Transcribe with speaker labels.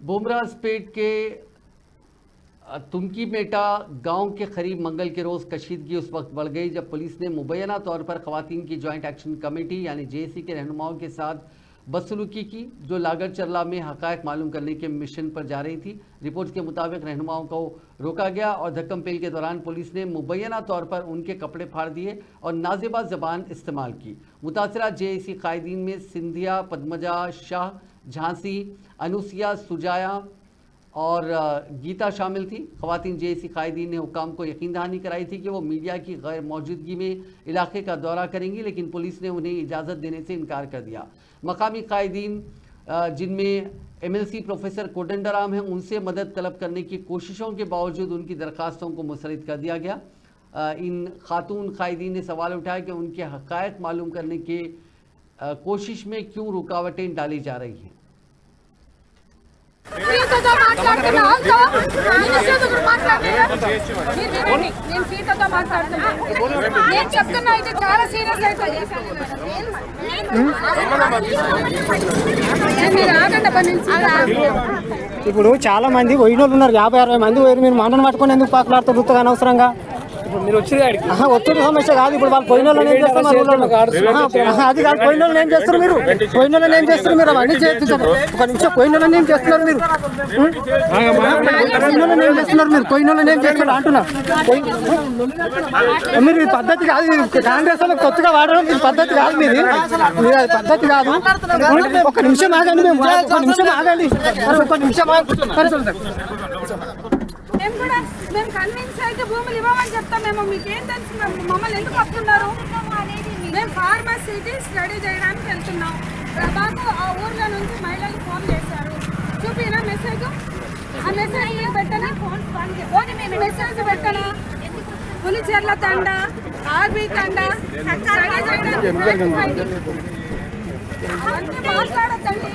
Speaker 1: बुमराजपेट के तुमकीमेटा गांव के करीब मंगल के रोज कशीदगी उस वक्त बढ़ गई जब पुलिस ने मुबैना तौर पर खवातीन की जॉइंट एक्शन कमेटी यानी जेएसी के रहनुमाओं के साथ बदसलूकी की, जो लागड़ चरला में हकायक मालूम करने के मिशन पर जा रही थी। रिपोर्ट के मुताबिक रहनुमाओं को रोका गया और धक्कम पेल के दौरान पुलिस ने मुबैना तौर पर उनके कपड़े फाड़ दिए और नाजेबा जबान इस्तेमाल की। मुतासरा जेएसी कायदीन में सिंधिया, पद्मजा, शाह, झांसी, अनुसिया, सुजाया और गीता शामिल थी। खवातीन जेएसी कायदीन ने हुक्काम को यकीन दहानी कराई थी कि वो मीडिया की गैर मौजूदगी में इलाके का दौरा करेंगी, लेकिन पुलिस ने उन्हें इजाज़त देने से इनकार कर दिया। मकामी कायदीन जिनमें एमएलसी प्रोफेसर कोदंडराम हैं, उनसे मदद तलब करने की कोशिशों के बावजूद उनकी दरखास्तों को मुस्तरद कर दिया गया। इन खातून कायदीन ने सवाल उठाया कि उनके हक़ायक़ मालूम करने के कोशिश में क्यों रुकावटें डाली जा रही हैं।
Speaker 2: ఇప్పుడు చాలా మంది పోయినోళ్ళు ఉన్నారు, 50-60 మంది పోయి మీరు మండను పట్టుకొని ఎందుకు పాకులాడుతూ అనవసరంగా ఒత్తిడి సమస్య కాదు. ఇప్పుడు వాళ్ళు పోయిన వాళ్ళని ఏం చేస్తారు? అది కాదు, పోయిన వాళ్ళని ఏం చేస్తారు మీరు? పోయిన వాళ్ళని ఏం చేస్తారు మీరు? అవన్నీ చేస్తున్నారు. ఒక నిమిషం, పోయిన వాళ్ళని ఏం చేస్తున్నారు మీరు? పోయిన వాళ్ళని ఏం చేస్తున్నారు మీరు? పోయిన వాళ్ళని ఏం చేస్తున్నారు అంటున్నా. మీరు ఈ పద్ధతి కాదు, కాంగ్రెస్ వాళ్ళకి కొత్తగా వాడడం ఇది పద్ధతి కాదు. మీది పద్ధతి కాదు. ఒక నిమిషం ఆగండి, మేము ఒక నిమిషం ఆగండి, ఒక నిమిషం
Speaker 3: మేము కన్విన్స్ అయితే భూములు ఇవ్వమని చెప్తాం. మేము మీకేం తెలుసు? మమ్మల్ని ఎందుకు వస్తున్నారు? మేము ఫార్మసిటీ స్టడీ చేయడానికి వెళ్తున్నాం. ప్రభాకు ఆ ఊర్లో నుంచి మహిళలు ఫోన్ చేశారు, చూపినా మెసేజ్. ఆ మెసేజ్ మీరు పెట్టనా? మేము మెసేజ్ పెట్టనా? పులిచెర్ల తండ, ఆర్బీ తండ స్టడీ చేయడానికి మాట్లాడద్దండి.